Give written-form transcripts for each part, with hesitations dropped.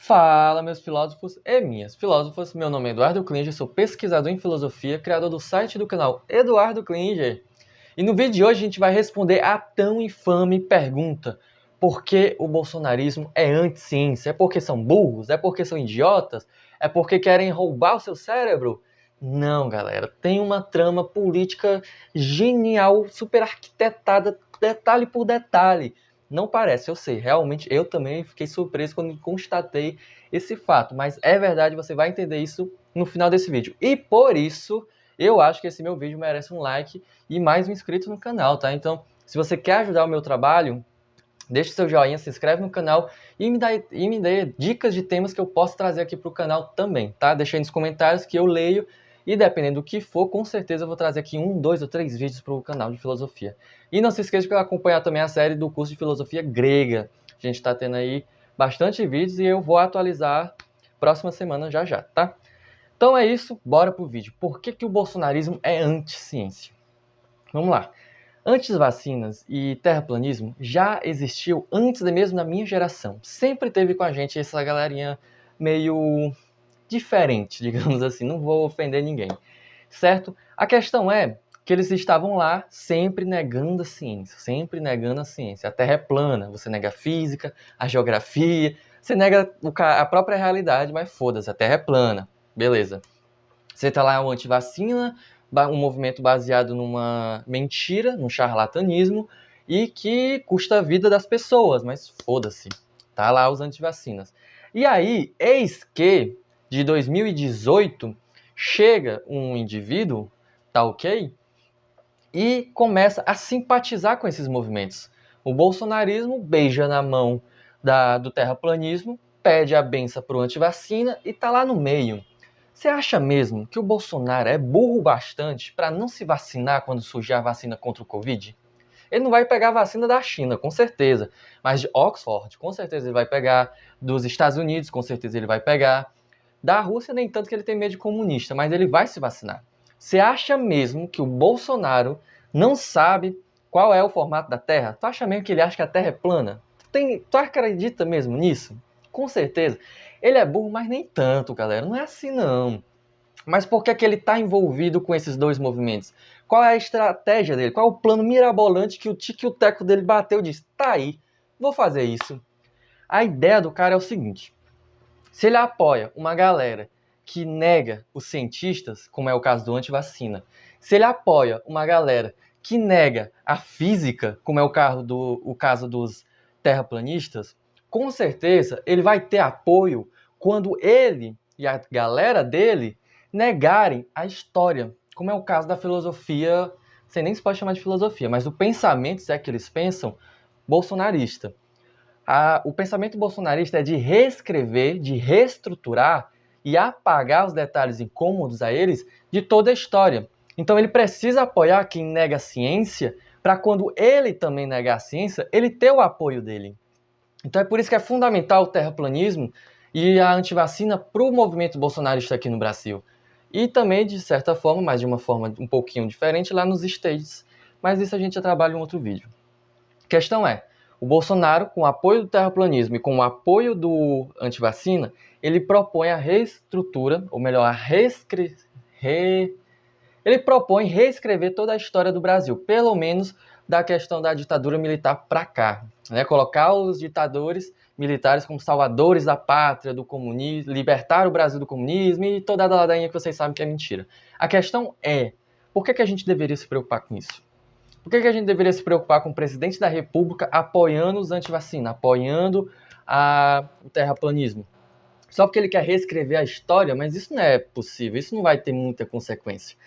Fala, meus filósofos e minhas filósofas. Meu nome é Eduardo Klinger, sou pesquisador em filosofia, criador do site do canal Eduardo Klinger. E no vídeo de hoje a gente vai responder a tão infame pergunta: por que o bolsonarismo é anti-ciência? É porque são burros? É porque são idiotas? É porque querem roubar o seu cérebro? Não, galera. Tem uma trama política genial, super arquitetada, detalhe por detalhe. Não parece, eu sei, realmente eu também fiquei surpreso quando constatei esse fato, mas é verdade, você vai entender isso no final desse vídeo. E por isso, eu acho que esse meu vídeo merece um like e mais um inscrito no canal, tá? Então, se você quer ajudar o meu trabalho, deixe seu joinha, se inscreve no canal e me dê dicas de temas que eu posso trazer aqui pro canal também, tá? Deixa aí nos comentários que eu leio e dependendo do que for, com certeza eu vou trazer aqui 1, 2 ou 3 vídeos pro canal de filosofia. E não se esqueça de acompanhar também a série do curso de filosofia grega. A gente tá tendo aí bastante vídeos e eu vou atualizar próxima semana já, tá? Então é isso, bora pro vídeo. Por que o bolsonarismo é anti-ciência? Vamos lá. Antes vacinas e terraplanismo já existiu antes mesmo da minha geração. Sempre teve com a gente essa galerinha meio diferente, digamos assim. Não vou ofender ninguém, certo? A questão é que eles estavam lá sempre negando a ciência, sempre negando a ciência. A Terra é plana, você nega a física, a geografia, você nega a própria realidade, mas foda-se, a Terra é plana. Beleza. Você tá lá o antivacina, um movimento baseado numa mentira, num charlatanismo, e que custa a vida das pessoas, mas foda-se, tá lá os antivacinas. E aí, eis que, de 2018, chega um indivíduo, tá ok? E começa a simpatizar com esses movimentos. O bolsonarismo beija na mão do terraplanismo, pede a benção pro antivacina e tá lá no meio. Você acha mesmo que o Bolsonaro é burro bastante para não se vacinar quando surgir a vacina contra o Covid? Ele não vai pegar a vacina da China, com certeza, mas de Oxford, com certeza ele vai pegar, dos Estados Unidos, com certeza ele vai pegar, da Rússia nem tanto que ele tem medo de comunista, mas ele vai se vacinar. Você acha mesmo que o Bolsonaro não sabe qual é o formato da Terra? Tu acha mesmo que ele acha que a Terra é plana? Tu acredita mesmo nisso? Com certeza. Ele é burro, mas nem tanto, galera. Não é assim, não. Mas por que é que ele está envolvido com esses dois movimentos? Qual é a estratégia dele? Qual é o plano mirabolante que o tique e o teco dele bateu e disse: tá aí, vou fazer isso. A ideia do cara é o seguinte: se ele apoia uma galera que nega os cientistas, como é o caso do antivacina, se ele apoia uma galera que nega a física, como é o caso dos terraplanistas, com certeza ele vai ter apoio quando ele e a galera dele negarem a história, como é o caso da filosofia, não sei nem se pode chamar de filosofia, mas do pensamento, se é que eles pensam, bolsonarista. O pensamento bolsonarista é de reescrever, de reestruturar e apagar os detalhes incômodos a eles de toda a história. Então ele precisa apoiar quem nega a ciência para quando ele também negar a ciência, ele ter o apoio dele. Então é por isso que é fundamental o terraplanismo e a antivacina para o movimento bolsonarista aqui no Brasil. E também, de certa forma, mas de uma forma um pouquinho diferente, lá nos States. Mas isso a gente já trabalha em um outro vídeo. A questão é, o Bolsonaro, com o apoio do terraplanismo e com o apoio do antivacina, ele propõe a reestrutura, ou melhor, ele propõe reescrever toda a história do Brasil, pelo menos da questão da ditadura militar para cá, né? Colocar os ditadores militares como salvadores da pátria, do comunismo, libertar o Brasil do comunismo e toda a ladainha que vocês sabem que é mentira. A questão é, por que a gente deveria se preocupar com isso? Por que a gente deveria se preocupar com o presidente da República apoiando os antivacina, apoiando o terraplanismo? Só porque ele quer reescrever a história, mas isso não é possível, isso não vai ter muita consequência.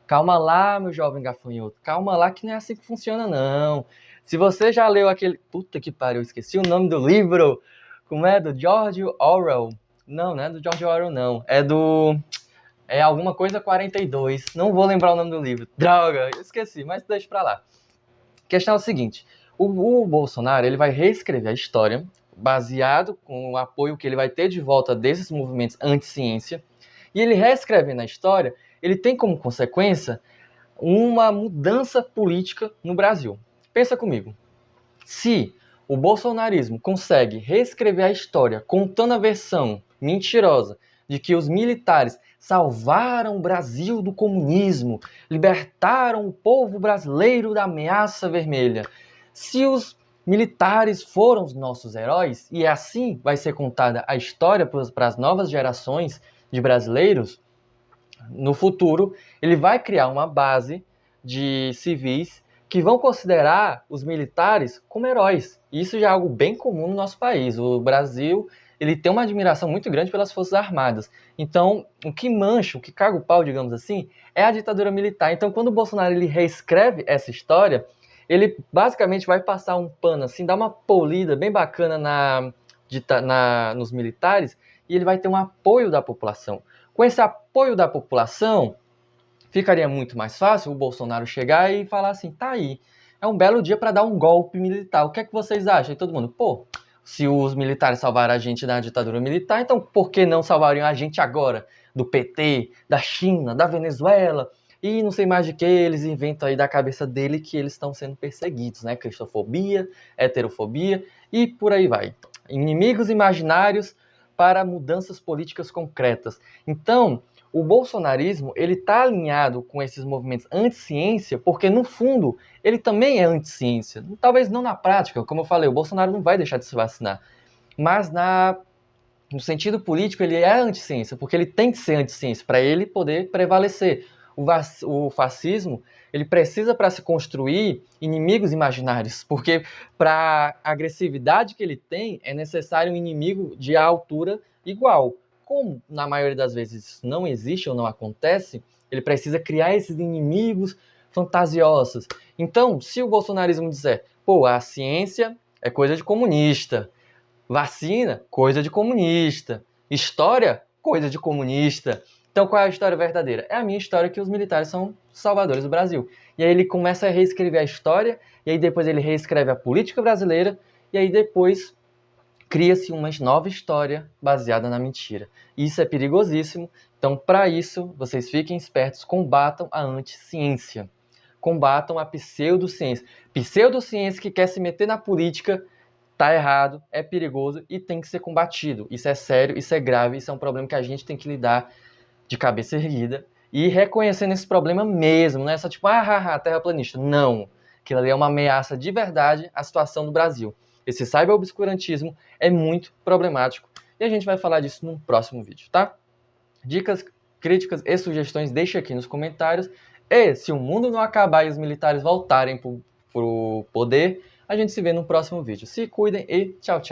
Calma lá, meu jovem gafanhoto, calma lá que não é assim que funciona, não. Se você já leu aquele... Puta que pariu, eu esqueci o nome do livro. Como é? Do George Orwell. Não é do George Orwell, não. É alguma coisa 42. Não vou lembrar o nome do livro. Droga, eu esqueci, mas deixa pra lá. A questão é o seguinte: o Bolsonaro ele vai reescrever a história baseado com o apoio que ele vai ter de volta desses movimentos anti-ciência. E ele reescrevendo a história, ele tem como consequência uma mudança política no Brasil. Pensa comigo. Se o bolsonarismo consegue reescrever a história contando a versão mentirosa de que os militares salvaram o Brasil do comunismo, libertaram o povo brasileiro da ameaça vermelha. Se os militares foram os nossos heróis, e assim vai ser contada a história para as novas gerações de brasileiros, no futuro ele vai criar uma base de civis que vão considerar os militares como heróis. Isso já é algo bem comum no nosso país. O Brasil ele tem uma admiração muito grande pelas Forças Armadas. Então, o que mancha, o que caga o pau, digamos assim, é a ditadura militar. Então, quando o Bolsonaro ele reescreve essa história, ele basicamente vai passar um pano, assim, dar uma polida bem bacana nos militares, e ele vai ter um apoio da população. Com esse apoio da população, ficaria muito mais fácil o Bolsonaro chegar e falar assim, tá aí, é um belo dia para dar um golpe militar. O que é que vocês acham? E todo mundo, pô, se os militares salvaram a gente da ditadura militar, então por que não salvariam a gente agora? Do PT, da China, da Venezuela, e não sei mais de que, eles inventam aí da cabeça dele que eles estão sendo perseguidos, né? Cristofobia, heterofobia e por aí vai. Inimigos imaginários para mudanças políticas concretas. Então, o bolsonarismo ele está alinhado com esses movimentos anti-ciência, porque no fundo ele também é anti-ciência. Talvez não na prática, como eu falei, o Bolsonaro não vai deixar de se vacinar, mas no sentido político ele é anti-ciência, porque ele tem que ser anti-ciência para ele poder prevalecer. O fascismo ele precisa para se construir inimigos imaginários, porque para a agressividade que ele tem é necessário um inimigo de altura igual. Como na maioria das vezes isso não existe ou não acontece, ele precisa criar esses inimigos fantasiosos. Então, se o bolsonarismo disser, pô, a ciência é coisa de comunista, vacina, coisa de comunista, história, coisa de comunista. Então, qual é a história verdadeira? É a minha história que os militares são salvadores do Brasil. E aí ele começa a reescrever a história, e aí depois ele reescreve a política brasileira, e aí depois cria-se uma nova história baseada na mentira. Isso é perigosíssimo, então para isso, vocês fiquem espertos, combatam a anti-ciência. Combatam a pseudociência. Pseudociência que quer se meter na política, tá errado, é perigoso e tem que ser combatido. Isso é sério, isso é grave, isso é um problema que a gente tem que lidar de cabeça erguida e reconhecendo esse problema mesmo, não é só tipo, terraplanista. Não, aquilo ali é uma ameaça de verdade à situação do Brasil. Esse cyberobscurantismo é muito problemático e a gente vai falar disso num próximo vídeo, tá? Dicas, críticas e sugestões deixe aqui nos comentários. E se o mundo não acabar e os militares voltarem pro poder, a gente se vê no próximo vídeo. Se cuidem e tchau, tchau.